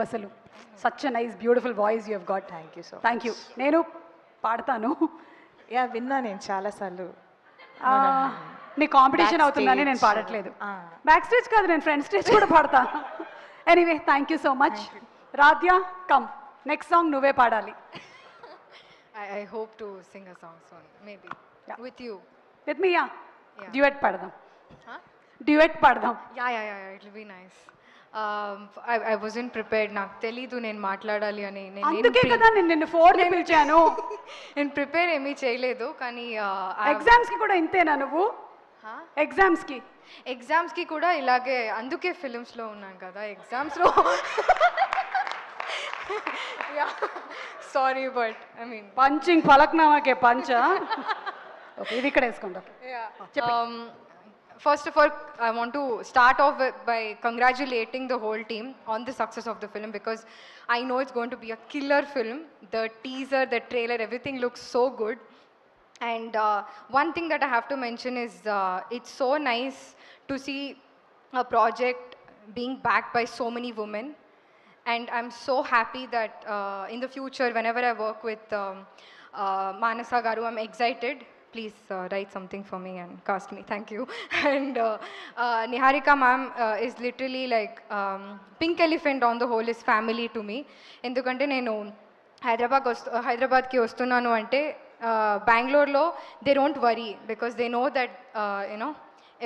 అసలు such a nice beautiful voice you have got. Thank you. నేను పాడతాను. Yeah విన్నా నేను చాలాసార్లు. నీ కాంపిటీషన్ అవుతుందని నేను పాడట్లేదు. బ్యాక్ స్టేజ్ కాదు, నేను ఫ్రంట్ స్టేజ్ కూడా పాడతా. Anyway thank you so much. Radhya come, next song నువ్వే పాడాలి. I hope to sing a song soon, maybe. Yeah. With you. With me, yeah. Duet పాడదాం. Duet పాడదాం. Yeah, it'll be nice. I wasn't prepared. నాకు తెలీదు నేను మాట్లాడాలి అని. అందుకే కదా నేను నిన్ను ఫోన్ పిలిచాను. నేను ప్రిపేర్ ఏమీ చేయలేదు కానీ ఎగ్జామ్స్ కి కూడా ఇంతేనా నువ్వు? ఎగ్జామ్స్ కి కూడా ఇలాగే, అందుకే ఫిల్మ్స్ లో ఉన్నాను కదా ఎగ్జామ్స్ లో. Sorry but I mean punching పలక్నామాకే పంచ. ఓకే ఇది ఇక్కడ వేసుకుంటా. First of all, I want to start off by congratulating the whole team on the success of the film, because I know it's going to be a killer film. The teaser, the trailer, everything looks so good. And one thing that I have to mention is it's so nice to see a project being backed by so many women. And I'm so happy that in the future, whenever I work with Manasa Garu, I'm excited. Please write something for me and cast me. Thank you. And Niharika ma'am is literally like pink elephant on the whole is family to me. Endukante nenu Hyderabad ki vastunanu ante Bangalore lo they don't worry because they know that you know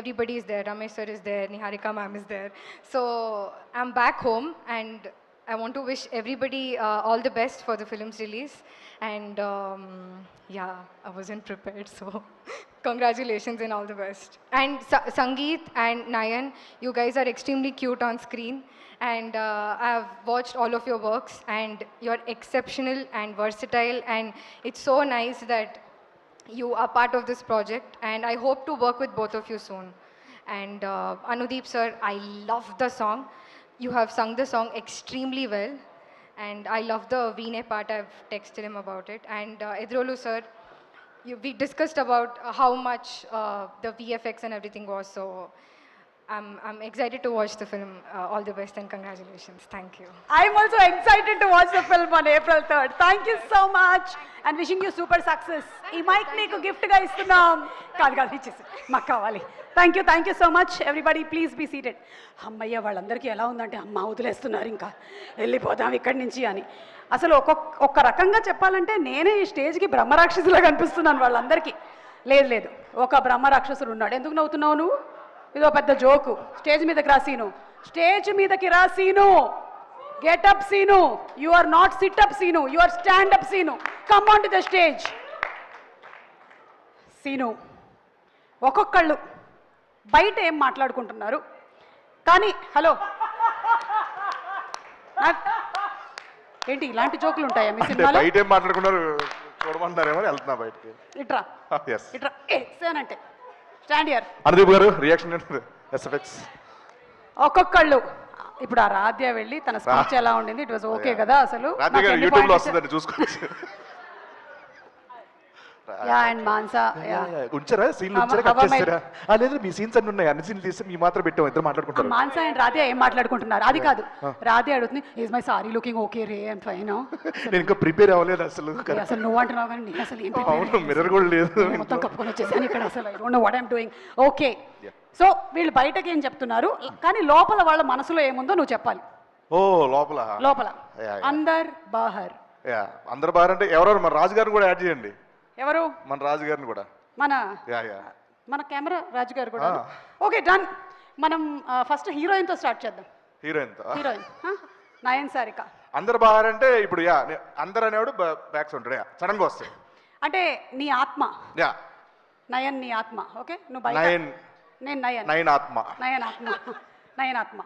everybody is there. Ramesh sir is there, Niharika ma'am is there. So I'm back home and I want to wish everybody all the best for the film's release. And yeah, I wasn't prepared, so congratulations and all the best. And Sangeet and Nayan, you guys are extremely cute on screen, and I've watched all of your works and you're exceptional and versatile, and it's so nice that you are part of this project, and I hope to work with both of you soon. And Anudeep sir, I love the song. You have sung the song extremely well. And I love the Veene part. I've texted him about it. And Edrolu sir, we discussed about how much the VFX and everything was. So I'm excited to watch the film. All the best and congratulations. Thank you. I'm also excited to watch the film on April 3rd. Thank you so much and wishing you super success. Ee mic meeku gift ga istunam. Kaadu ichesi maku kavali. Thank you so much. Everybody please be seated. అమ్మయ్య వాళ్ళందరికీ ఎలా ఉందంటే అమ్మ వదిలేస్తున్నారు ఇంకా వెళ్ళిపోదాం ఇక్కడి నుంచి అని. అసలు ఒక్క రకంగా చెప్పాలంటే నేనే ఈ స్టేజ్కి బ్రహ్మరాక్షసులా కనిపిస్తున్నాను వాళ్ళందరికీ. లేదు ఒక బ్రహ్మరాక్షసుడు ఉన్నాడు. ఎందుకు నవ్వుతున్నావు నువ్వు? ఇదో పెద్ద జోకు. స్టేజ్ మీదకి రా scene. Get up scene. You are not sit up scene, you are stand up scene. Come on to the stage scene. ఒక్కొక్కళ్ళు బయట ఏం మాట్లాడుకుంటున్నారు కానీ హలో ఏంటి ఇలాంటి జోకులు ఉంటాయా మీ సినిమాలో? బయట ఏం మాట్లాడుకున్నారు చూడమంటారేమో వెళ్తున్నా బయటికి. ఇట్రా అంటే స్టాండ్ హియర్. అనుదీప్ గారు రియాక్షన్ ఎస్ఎఫ్ఎక్స్. ఒక్కొక్కళ్ళు ఇప్పుడు ఆ రాధ్య వెళ్ళి తన స్పీచ్ ఎలా ఉండింది, ఇట్ వాజ్ ఓకే కదా? అసలు యూట్యూబ్ లో వస్తుందండి చూసుకోవచ్చు. అండ్ మాన్సా ఉంచారా సీన్లు ఉంచారా కట్ చేస్తారా? లేదు మీ సీన్స్ అన్ని ఉన్నాయి, అన్ని సీన్లు తీసి మీ మాత్రం పెట్టాం, ఇద్దరు మాట్లాడుకుంటారు. మాన్సా అండ్ రాధే ఏం మాట్లాడుకుంటున్నారు అది కాదు. రాధే అడుగుతుంది is my sorry looking okay ray and fine. నేను ఇంకా ప్రిపేర్ అవ్వలేదు అసలు. నువ్వు అంటున్నావు కానీ నేను అసలు ఏం అవును మిర్రర్ కూడా లేదు, మొత్తం కప్పుకొని వచ్చేసాను ఇక్కడ. అసలు I don't know what I'm doing. Okay so వీళ్ళు బయటకి ఏం చెప్తున్నారు కానీ లోపల వాళ్ళ మనసులో ఏముందో నువ్వు చెప్పాలి. ఓ లోపల అందర్ బాహర్. అందరు బాహర్ అంటే ఎవరెవరు? మన రాజు గారిని కూడా యాడ్ చేయండి. ఎవరు? మన రాజు గారిని కూడా. మన కెమెరా రాజు గారు కూడా. Okay done. మనం ఫస్ట్ హీరోయిన్ తో స్టార్ట్ చేద్దాం. హీరోయిన్ నయన్ సారిక. అందరు బాహర్ అంటే ఇప్పుడు అందరు అనేవాడు బ్యాక్స్ ఉంటాడు సడన్ గా వస్తాయి అంటే నీ ఆత్మ. నయన్ నీ ఆత్మ. ఓకే నువ్వు బయట. నేను నయన్ ఆత్మ.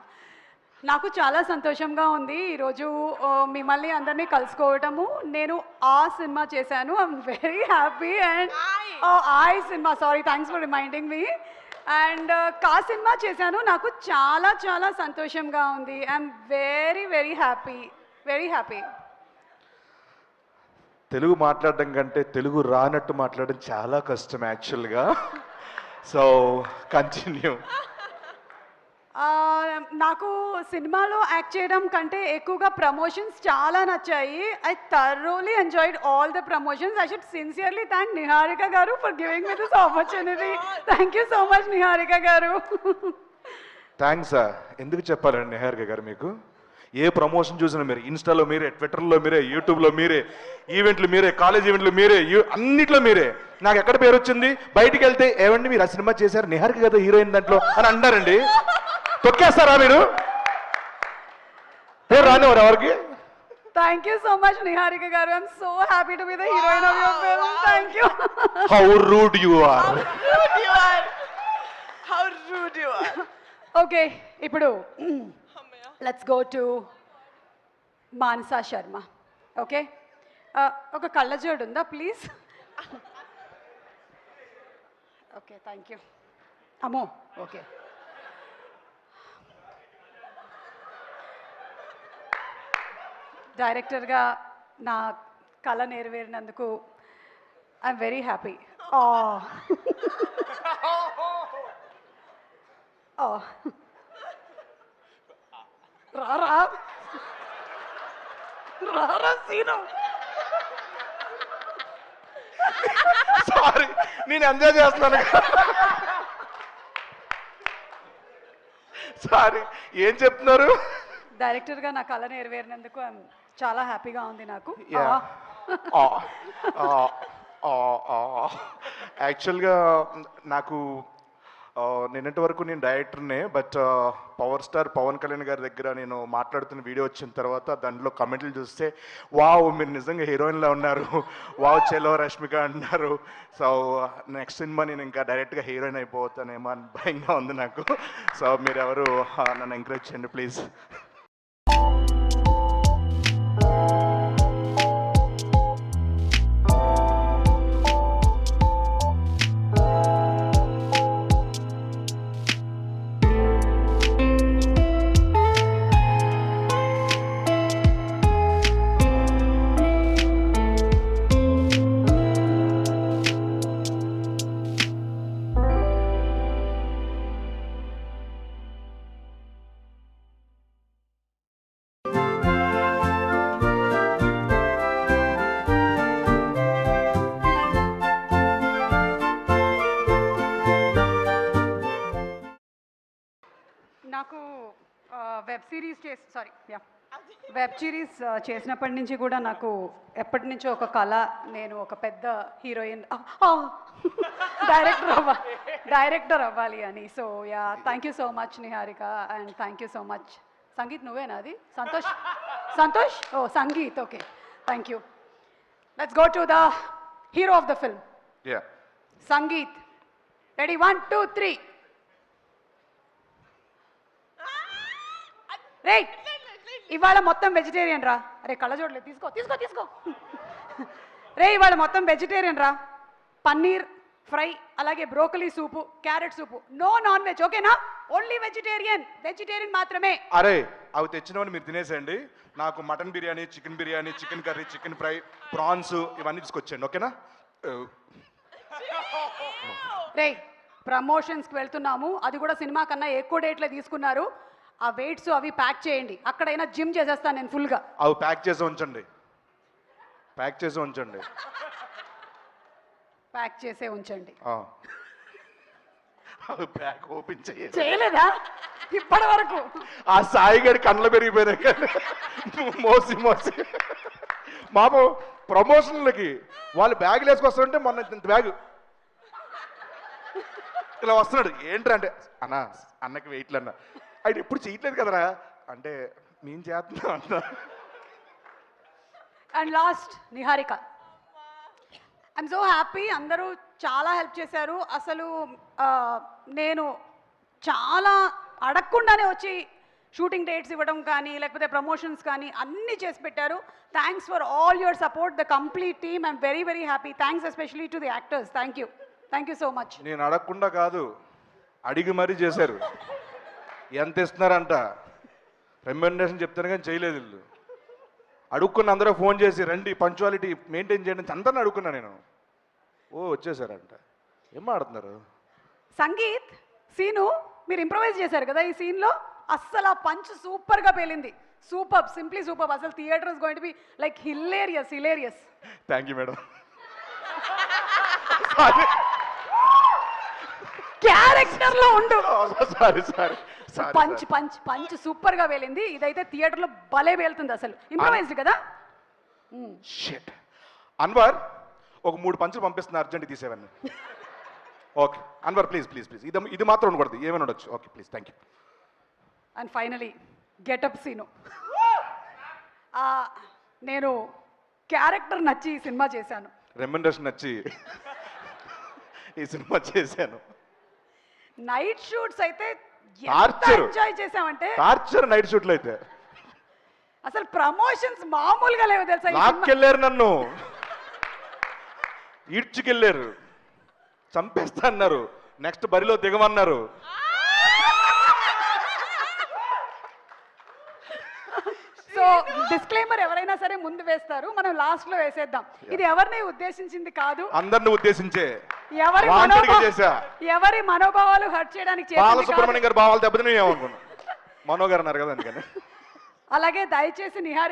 నాకు చాలా సంతోషంగా ఉంది ఈరోజు మిమ్మల్ని అందరినీ కలుసుకోవటము. నేను ఆ సినిమా చేశాను, I'm very happy. And cinema sorry thanks for reminding me. And కా సినిమా చేశాను, నాకు చాలా చాలా సంతోషంగా ఉంది. I'm very very happy. Telugu మాట్లాడడం కంటే తెలుగు రానట్టు మాట్లాడడం చాలా కష్టం యాక్చువల్గా. So continue. నాకు సినిమాలో యాక్ట్ చేయడం కంటే ఎక్కువగా ప్రమోషన్స్ చాలా నచ్చాయి. I thoroughly enjoyed all the promotions. I should sincerely thank Niharika గారు for giving me this opportunity. Thank you so much Niharika గారు. థ్యాంక్స్. ఎందుకు చెప్పాలండి నిహారిక గారు, మీకు ఏ ప్రమోషన్ చూసినా మీరే, ఇన్స్టాలో మీరే, ట్విట్టర్లో మీరే, యూట్యూబ్లో మీరే, ఈవెంట్లు మీరే, కాలేజ్ ఈవెంట్లు మీరే, అన్నిట్లో మీరే. నాకు ఎక్కడ పేరు వచ్చింది, బయటికి వెళ్తే ఏమండి మీరు ఆ సినిమా చేశారు, నిహారిక కదా హీరోయిన్ దాంట్లో అని అంటారండి. తొక్కేస్తారా మీరు? పేరు రానివారు ఎవరికి? Thank you so much Niharika గారు. I'm so happy to be the heroine of your film. Thank you. How rude you are. Okay, ఇప్పుడు let's go to Manasa Sharma. Okay, ఒక కళ్ళజోడు ఉందా ప్లీజ్? Okay, thank you. అమ్మో, ఓకే. డైరెక్టర్గా నా కళ నెరవేరినందుకు ఐఎమ్ వెరీ హ్యాపీ. రారా రారా సీను. సారీ, నేను ఎంజాయ్ చేస్తున్నాను. సారీ, ఏం చెప్తున్నారు? డైరెక్టర్గా నా కళ నెరవేరినందుకు చాలా హ్యాపీగా ఉంది నాకు. యాక్చువల్గా నాకు నిన్నటి వరకు నేను డైరెక్టర్నే, but power star Pawan Kalyan గారి దగ్గర నేను మాట్లాడుతున్న వీడియో వచ్చిన తర్వాత దాంట్లో కమెంట్లు చూస్తే వావ్ మీరు నిజంగా హీరోయిన్లా ఉన్నారు, వావ్ చెలో రష్మిక అంటున్నారు. సో నెక్స్ట్ సినిమా నేను ఇంకా డైరెక్ట్గా హీరోయిన్ అయిపోతానేమో అని భయంగా ఉంది నాకు. సో మీరు ఎవరు నన్ను ఎంకరేజ్ చేయండి ప్లీజ్. నాకు వెబ్ సిరీస్ చేసినప్పటి నుంచి కూడా నాకు ఎప్పటి నుంచో ఒక కళ, నేను ఒక పెద్ద హీరోయిన్ డైరెక్టర్ అవ్వాలి అని. So yeah, thank you so much Niharika and thank you so much. Sangeet నువ్వేనా అది? సంతోష్ ఓ Sangeet, okay, thank you. Let's go to the hero of the film. Sangeet, ready? 1 2 3. రే, ఇవాళ మొత్తం వెజిటేరియన్ రా. అరే కళ్ళజోడలేదు, తీసుకో తీసుకో తీసుకో. రే, ఇవాళ మొత్తం వెజిటేరియన్ రా. పన్నీర్ ఫ్రై, అలాగే బ్రోకలీ సూపు, క్యారెట్ సూపు, నో నాన్ వెజ్, ఓకేనా? ఓన్లీ వెజిటేరియన్ మాత్రమే. అరే అవి తెచ్చినవని మీరు తినేసేయండి. నాకు mutton biryani, chicken biryani, chicken curry, chicken fry, prawns ఇవన్నీ తీసుకొచ్చేయండి, ఓకేనా? రే, ప్రమోషన్స్కి వెళ్తున్నాము, అది కూడా సినిమా కన్నా ఎక్కువ డేట్లో తీసుకున్నారు. ఆ వెయిట్స్ అవి ప్యాక్ చేయండి. అక్కడైనా జిమ్ చేసేస్తాను నేను ఫుల్గా. అవి ప్యాక్ చేసి ఉంచండి, ప్యాక్ చేసి ఉంచండి. ప్యాక్ చేసే ఉంచండి. అవి ప్యాక్ ఓపెన్ చేయలేదా ఇప్పటి వరకు? ఆ సాయిగడి కళ్ళ పెరిగిపోయినాయి మోసి మోసి. మామ ప్రమోషన్లకి వాళ్ళు బ్యాగులు వేసుకొస్తుంటే మొన్న ఇంత బ్యాగు ఇలా వస్తున్నాడు. ఏంటంటే అన్నకి వెయిట్లు అన్న, ఆయన ఎప్పుడు చేయట్లేదు కదరా అంటే నేను చేస్తున్నా అన్న. And last Niharika. I'm so happy, అందరూ చాలా హెల్ప్ చేశారు. అసలు నేను చాలా అడగకుండానే వచ్చి షూటింగ్ డేట్స్ ఇవ్వడం కానీ, లేకపోతే ప్రమోషన్స్ కానీ అన్నీ చేసి పెట్టారు. Thanks for all your support, the complete team. I'm very very happy. Thanks especially to the actors. Thank you so much. నేను అడగకుండా కాదు, అడిగి మరీ చేశారు. ఎంత ఇస్తున్నారంట రెమ్యూనరేషన్ చెప్తాను కానీ చేయలేదు వీళ్ళు. అడుక్కున్న అందరూ ఫోన్ చేసి రండి పంచువాలిటీ మెయింటైన్ చేయడం అందరిని అడుక్కున్నా నేను. ఓ వచ్చేసారంట. ఏం ఆడుతున్నారు? సంగీత్, సీను మీరు ఇంప్రవైజ్ చేశారు కదా ఈ సీన్లో, అస్సలు ఆ పంచ్ సూపర్గా పేలింది. Super, simply super. అసలు theatre is going to be like hilarious. Thank you madam. Character లో ఉండు. సారీ పంచ్ సూపర్ గా వేలింది. ఇదైతే థియేటర్ లో భలే వేలుతుంది. అసలు ఇంప్రవైజ్డ్ కదా. షిట్. అన్వర్ ఒక 3 పంచులు పంపిస్తున్నా, అర్జెంట్ తీసేవన్నీ. Okay Anwar please please please, ఇది మాత్రం ఉండకూడదు, ఏమైనా ఉండొచ్చు. Okay please, thank you. And finally getup scene. నేను క్యారెక్టర్ నచ్చి ఈ సినిమా చేశాను. రెమ్యునరేషన్ నచ్చి ఈ సినిమా చేశాను. నైట్ షూట్స్ అయితే Torture. ఎంజాయ్ చేసామంటే టార్చర్ నైట్ షూట్లో అయితే. అసలు ప్రమోషన్స్ మామూలుగా లేవు తెలుసా ఈ సినిమా. లాక్కెళ్ళారు నన్ను, ఈడ్చుకెళ్ళారు, చంపేస్తా అన్నారు, నెక్స్ట్ బరిలో దిగమన్నారు. సో డిస్క్లైమర్ ఎవరైనా సరే ముందు వేస్తారు, మనం లాస్ట్ లో వేసేద్దాం. ఇది ఎవరిని ఉద్దేశించింది కాదు, అందరిని ఉద్దేశించే ఎవరి వాంటెడ్గా చేశా. ఎవరి మనోభావాలు హర్ట్ చేయడానికి చేసింది కాదు. బాలసుబ్రహ్మణ్యం గారు భావాలు దెబ్బతిని ఏమనుకున్నాను, మనో గారు అన్నారు కదా అందుకని. అలాగే దయచేసి నిహారి